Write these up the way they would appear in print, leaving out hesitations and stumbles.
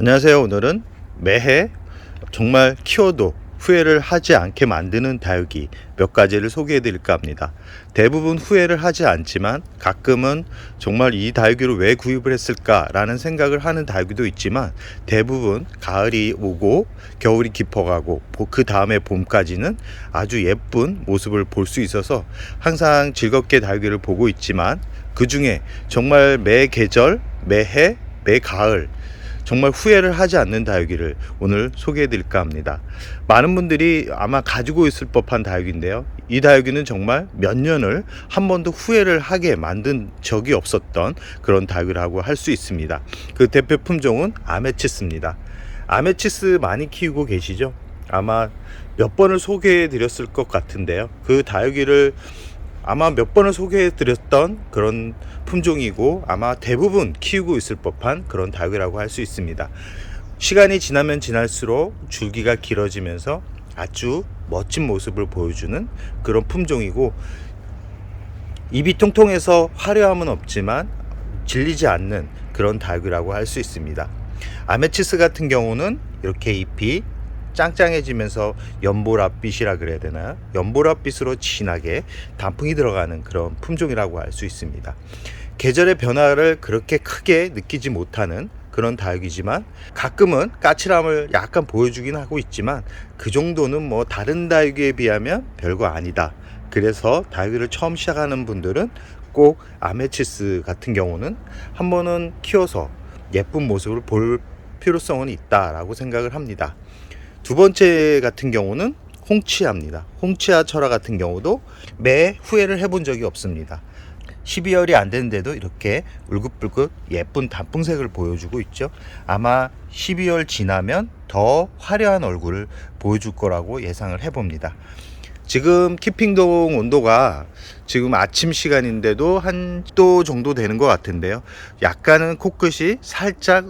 안녕하세요. 오늘은 매해 정말 키워도 후회를 하지 않게 만드는 다육이 몇 가지를 소개해 드릴까 합니다. 대부분 후회를 하지 않지만 가끔은 정말 이 다육이를 왜 구입을 했을까 라는 생각을 하는 다육이도 있지만, 대부분 가을이 오고 겨울이 깊어가고 그 다음에 봄까지는 아주 예쁜 모습을 볼 수 있어서 항상 즐겁게 다육이를 보고 있지만, 그 중에 정말 매 계절, 매해, 매 가을 정말 후회를 하지 않는 다육이를 오늘 소개해 드릴까 합니다. 많은 분들이 아마 가지고 있을 법한 다육이인데요, 이 다육이는 정말 몇 년을 한 번도 후회를 하게 만든 적이 없었던 그런 다육이라고 할 수 있습니다. 그 대표 품종은 아메치스입니다. 아메치스 많이 키우고 계시죠? 아마 몇 번을 소개해 드렸을 것 같은데요, 그 다육이를 아마 몇 번을 소개해 드렸던 그런 품종이고, 아마 대부분 키우고 있을 법한 그런 다육이라고 할 수 있습니다. 시간이 지나면 지날수록 줄기가 길어지면서 아주 멋진 모습을 보여주는 그런 품종이고, 잎이 통통해서 화려함은 없지만 질리지 않는 그런 다육이라고 할 수 있습니다. 아메치스 같은 경우는 이렇게 잎이 짱짱해지면서 연보랏빛이라 그래야 되나요? 연보랏빛으로 진하게 단풍이 들어가는 그런 품종이라고 할 수 있습니다. 계절의 변화를 그렇게 크게 느끼지 못하는 그런 다육이지만, 가끔은 까칠함을 약간 보여주긴 하고 있지만 그 정도는 뭐 다른 다육이에 비하면 별거 아니다. 그래서 다육이를 처음 시작하는 분들은 꼭 아메치스 같은 경우는 한 번은 키워서 예쁜 모습을 볼 필요성은 있다라고 생각을 합니다. 두 번째 같은 경우는 홍치아입니다. 홍치아 철화 같은 경우도 매 후회를 해본 적이 없습니다. 12월이 안 됐는데도 이렇게 울긋불긋 예쁜 단풍색을 보여주고 있죠. 아마 12월 지나면 더 화려한 얼굴을 보여줄 거라고 예상을 해봅니다. 지금 키핑동 온도가 지금 아침 시간인데도 한 도 정도 되는 것 같은데요, 약간은 코끝이 살짝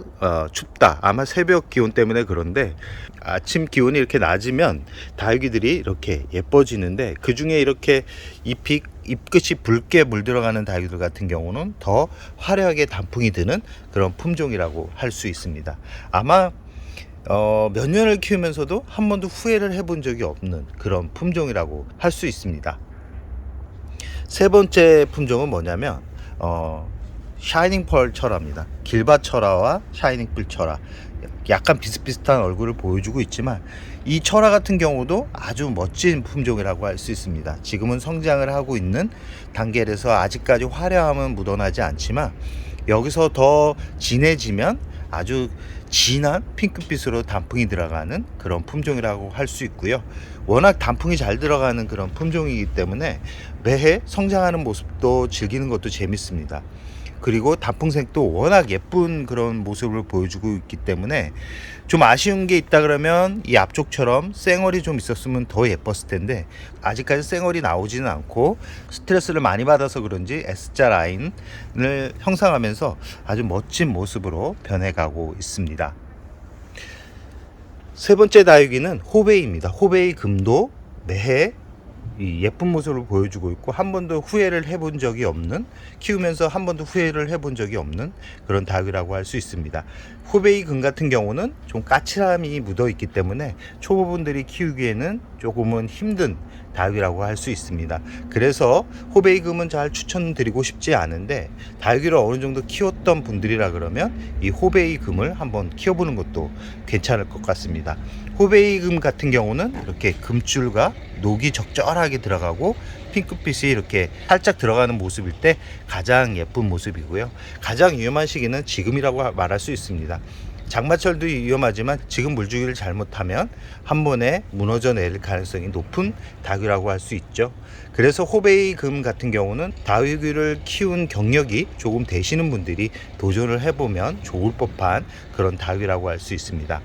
춥다. 아마 새벽 기온 때문에 그런데 아침 기온이 이렇게 낮으면 다육이들이 이렇게 예뻐지는데, 그 중에 이렇게 잎끝이 붉게 물들어가는 다육이들 같은 경우는 더 화려하게 단풍이 드는 그런 품종이라고 할 수 있습니다. 아마 몇 년을 키우면서도 한 번도 후회를 해본 적이 없는 그런 품종이라고 할 수 있습니다. 세 번째 품종은 뭐냐면 샤이닝 펄 철화입니다. 길밭 철화와 샤이닝 펄 철화, 약간 비슷비슷한 얼굴을 보여주고 있지만 이 철화 같은 경우도 아주 멋진 품종이라고 할 수 있습니다. 지금은 성장을 하고 있는 단계라서 아직까지 화려함은 묻어나지 않지만, 여기서 더 진해지면 아주 진한 핑크빛으로 단풍이 들어가는 그런 품종이라고 할 수 있고요. 워낙 단풍이 잘 들어가는 그런 품종이기 때문에 매해 성장하는 모습도 즐기는 것도 재밌습니다. 그리고 단풍색도 워낙 예쁜 그런 모습을 보여주고 있기 때문에 좀 아쉬운 게 있다 그러면 이 앞쪽처럼 쌩얼이 좀 있었으면 더 예뻤을 텐데, 아직까지 쌩얼이 나오지는 않고 스트레스를 많이 받아서 그런지 S자 라인을 형성하면서 아주 멋진 모습으로 변해가고 있습니다. 세 번째 다육이는 호베이입니다. 호베이 금도 매해 이 예쁜 모습을 보여주고 있고, 한 번도 후회를 해본 적이 없는, 키우면서 한 번도 후회를 해본 적이 없는 그런 다육이라고 할 수 있습니다. 호베이 금 같은 경우는 좀 까칠함이 묻어 있기 때문에 초보분들이 키우기에는 조금은 힘든 다육이라고 할 수 있습니다. 그래서 호베이 금은 잘 추천드리고 싶지 않은데, 다육이를 어느 정도 키웠던 분들이라 그러면 이 호베이 금을 한번 키워보는 것도 괜찮을 것 같습니다. 호베이 금 같은 경우는 이렇게 금줄과 녹이 적절하게 들어가고 핑크빛이 이렇게 살짝 들어가는 모습일 때 가장 예쁜 모습이고요. 가장 위험한 시기는 지금이라고 말할 수 있습니다. 장마철도 위험하지만 지금 물주기를 잘못하면 한 번에 무너져 내릴 가능성이 높은 다육이라고 할 수 있죠. 그래서 호베이 금 같은 경우는 다육이를 키운 경력이 조금 되시는 분들이 도전을 해보면 좋을 법한 그런 다육이라고 할 수 있습니다.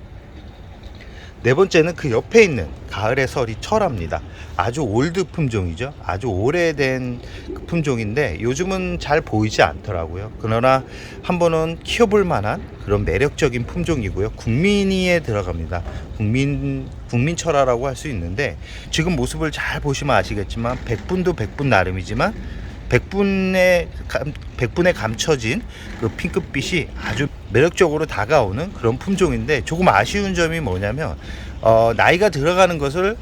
네 번째는 그 옆에 있는 가을의 서리 철화입니다. 아주 올드 품종이죠. 아주 오래된 품종인데 요즘은 잘 보이지 않더라고요. 그러나 한 번은 키워볼 만한 그런 매력적인 품종이고요. 국민이에 들어갑니다. 국민 철화라고 할 수 있는데, 지금 모습을 잘 보시면 아시겠지만 백분도 백분 나름이지만 백분에 감춰진 그 핑크빛이 아주 매력적으로 다가오는 그런 품종인데, 조금 아쉬운 점이 뭐냐면 나이가 들어가는 것을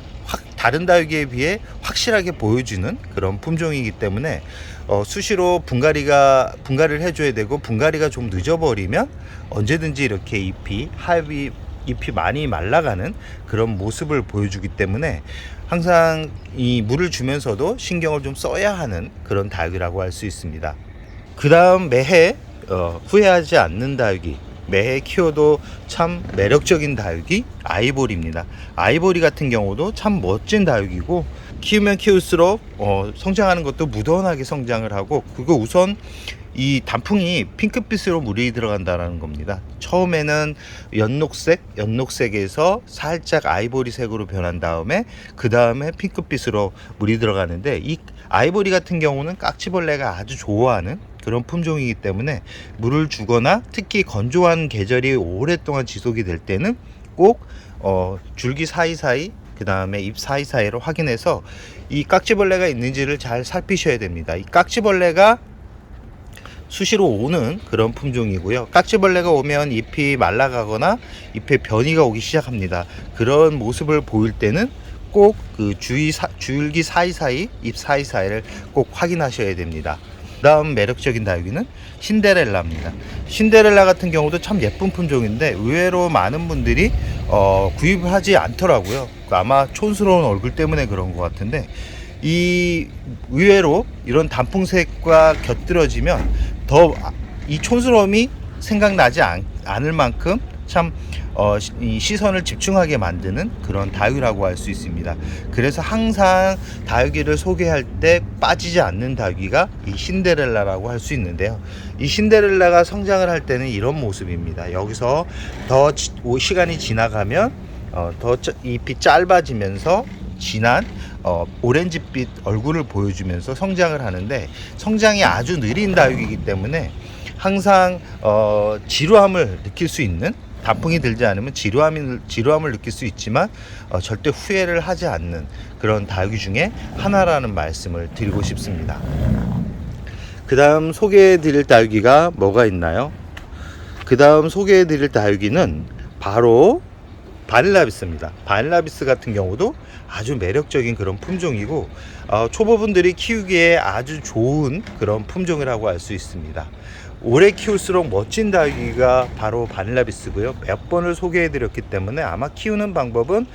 다른 다육이에 비해 확실하게 보여주는 그런 품종이기 때문에 수시로 분갈이를 해줘야 되고, 분갈이가 좀 늦어버리면 언제든지 이렇게 잎이 많이 말라가는 그런 모습을 보여주기 때문에 항상 이 물을 주면서도 신경을 좀 써야 하는 그런 다육이라고 할 수 있습니다. 그 다음 매해 후회하지 않는 다육이, 매해 키워도 참 매력적인 다육이 아이보리입니다. 아이보리 같은 경우도 참 멋진 다육이고, 키우면 키울수록 성장하는 것도 무던하게 성장을 하고, 그리고 우선 이 단풍이 핑크빛으로 물이 들어간다는 겁니다. 처음에는 연녹색에서 살짝 아이보리색으로 변한 다음에 그 다음에 핑크빛으로 물이 들어가는데, 이 아이보리 같은 경우는 깍지벌레가 아주 좋아하는 그런 품종이기 때문에 물을 주거나 특히 건조한 계절이 오랫동안 지속이 될 때는 꼭 줄기 사이사이, 그 다음에 잎 사이사이를 확인해서 이 깍지벌레가 있는지를 잘 살피셔야 됩니다. 이 깍지벌레가 수시로 오는 그런 품종이고요. 깍지벌레가 오면 잎이 말라가거나 잎에 변이가 오기 시작합니다. 그런 모습을 보일 때는 꼭 그 줄기 사이사이, 잎 사이사이를 꼭 확인하셔야 됩니다. 그 다음 매력적인 다육이는 신데렐라입니다. 신데렐라 같은 경우도 참 예쁜 품종인데 의외로 많은 분들이 구입하지 않더라고요. 아마 촌스러운 얼굴 때문에 그런 것 같은데, 이 의외로 이런 단풍색과 곁들여지면 더 이 촌스러움이 생각나지 않을 만큼 참 이 시선을 집중하게 만드는 그런 다육이라고 할 수 있습니다. 그래서 항상 다육이를 소개할 때 빠지지 않는 다육이가 이 신데렐라라고 할 수 있는데요. 이 신데렐라가 성장을 할 때는 이런 모습입니다. 여기서 더 시간이 지나가면 더 잎이 짧아지면서 진한 오렌지빛 얼굴을 보여주면서 성장을 하는데, 성장이 아주 느린 다육이기 때문에 항상 지루함을 느낄 수 있는, 단풍이 들지 않으면 지루함을 느낄 수 있지만 절대 후회를 하지 않는 그런 다육이 중에 하나라는 말씀을 드리고 싶습니다. 그 다음 소개해 드릴 다육이가 뭐가 있나요? 그 다음 소개해 드릴 다육이는 바로 바닐라비스입니다. 바닐라비스 같은 경우도 아주 매력적인 그런 품종이고, 초보분들이 키우기에 아주 좋은 그런 품종이라고 할 수 있습니다. 오래 키울수록 멋진 다육이가 바로 바닐라비스고요. 몇 번을 소개해 드렸기 때문에 아마 키우는 방법은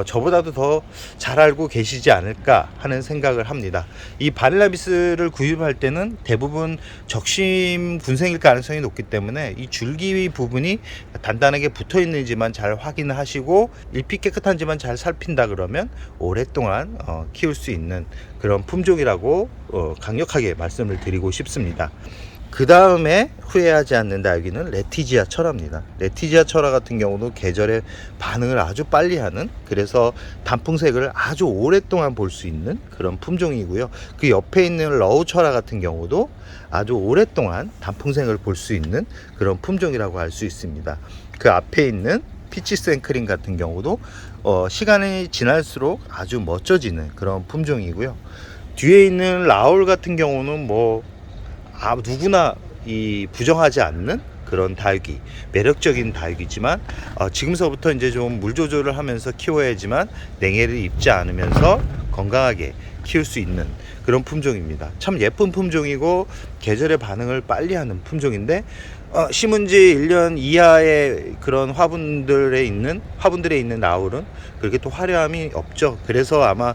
저보다도 더 잘 알고 계시지 않을까 하는 생각을 합니다. 이 바닐라비스를 구입할 때는 대부분 적심 군생일 가능성이 높기 때문에 이 줄기 부분이 단단하게 붙어 있는지만 잘 확인하시고, 잎이 깨끗한지만 잘 살핀다 그러면 오랫동안 키울 수 있는 그런 품종이라고 강력하게 말씀을 드리고 싶습니다. 그 다음에 후회하지 않는 다육이는 레티지아 철화입니다. 레티지아 철화 같은 경우도 계절에 반응을 아주 빨리 하는, 그래서 단풍색을 아주 오랫동안 볼 수 있는 그런 품종이고요. 그 옆에 있는 러우 철화 같은 경우도 아주 오랫동안 단풍색을 볼 수 있는 그런 품종이라고 할 수 있습니다. 그 앞에 있는 피치 생크림 같은 경우도 시간이 지날수록 아주 멋져지는 그런 품종이고요. 뒤에 있는 라울 같은 경우는 누구나 부정하지 않는 그런 다육이, 매력적인 다육이지만 지금서부터 이제 좀 물 조절을 하면서 키워야지만 냉해를 입지 않으면서 건강하게 키울 수 있는 그런 품종입니다. 참 예쁜 품종이고 계절의 반응을 빨리 하는 품종인데, 심은 지 1년 이하의 그런 화분들에 있는 라울은 그렇게 또 화려함이 없죠. 그래서 아마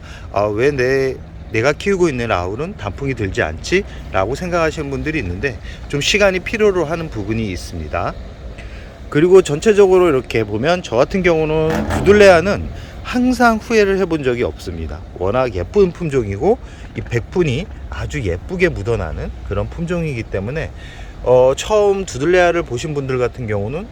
왜 내가 키우고 있는 라울은 단풍이 들지 않지? 라고 생각하시는 분들이 있는데, 좀 시간이 필요로 하는 부분이 있습니다. 그리고 전체적으로 이렇게 보면 저 같은 경우는 부들레아는 항상 후회를 해본 적이 없습니다. 워낙 예쁜 품종이고 이 백분이 아주 예쁘게 묻어나는 그런 품종이기 때문에 처음 두들레아를 보신 분들 같은 경우는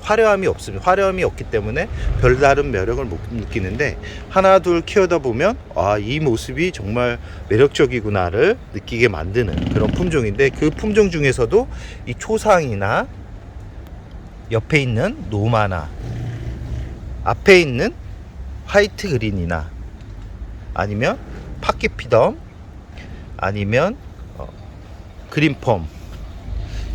화려함이 없습니다. 화려함이 없기 때문에 별다른 매력을 못 느끼는데, 하나 둘 키우다 보면 이 모습이 정말 매력적이구나를 느끼게 만드는 그런 품종인데, 그 품종 중에서도 이 초상이나 옆에 있는 노마나, 앞에 있는 화이트 그린이나 아니면 파키피덤, 아니면 그린펌,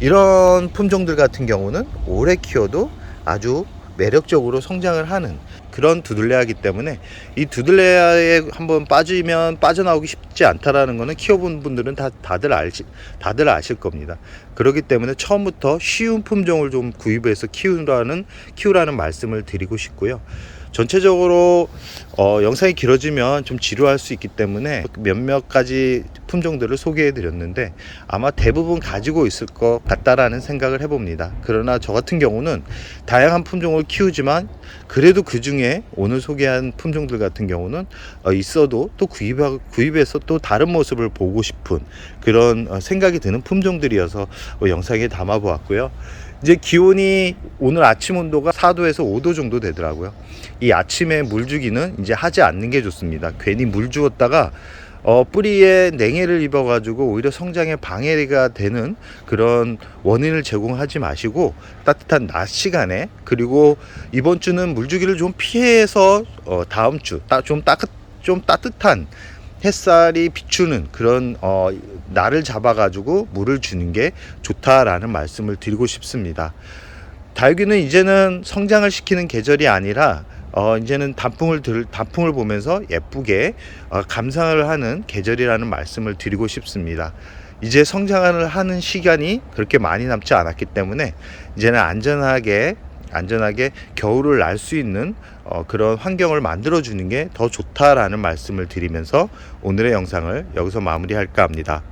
이런 품종들 같은 경우는 오래 키워도 아주 매력적으로 성장을 하는 그런 두들레아이기 때문에 이 두들레아에 한번 빠지면 빠져나오기 쉽지 않다라는 거는 키워본 분들은 다들 아실 겁니다. 그렇기 때문에 처음부터 쉬운 품종을 좀 구입해서 키우라는 말씀을 드리고 싶고요. 전체적으로 영상이 길어지면 좀 지루할 수 있기 때문에 몇몇 가지 품종들을 소개해 드렸는데 아마 대부분 가지고 있을 것 같다라는 생각을 해봅니다. 그러나 저 같은 경우는 다양한 품종을 키우지만 그래도 그 중에 오늘 소개한 품종들 같은 경우는 있어도 또 구입해서 또 다른 모습을 보고 싶은 그런 생각이 드는 품종들이어서 영상에 담아 보았고요. 이제 기온이 오늘 아침 온도가 4도에서 5도 정도 되더라고요. 이 아침에 물 주기는 이제 하지 않는 게 좋습니다. 괜히 물 주었다가 뿌리에 냉해를 입어 가지고 오히려 성장에 방해가 되는 그런 원인을 제공하지 마시고 따뜻한 낮 시간에, 그리고 이번 주는 물 주기를 좀 피해서 다음 주 좀 따뜻한 햇살이 비추는 그런 날을 잡아 가지고 물을 주는 게 좋다라는 말씀을 드리고 싶습니다. 다육이는 이제는 성장을 시키는 계절이 아니라 이제는 단풍을 보면서 예쁘게 감상을 하는 계절이라는 말씀을 드리고 싶습니다. 이제 성장을 하는 시간이 그렇게 많이 남지 않았기 때문에 이제는 안전하게 겨울을 날 수 있는 그런 환경을 만들어 주는 게 더 좋다라는 말씀을 드리면서 오늘의 영상을 여기서 마무리할까 합니다.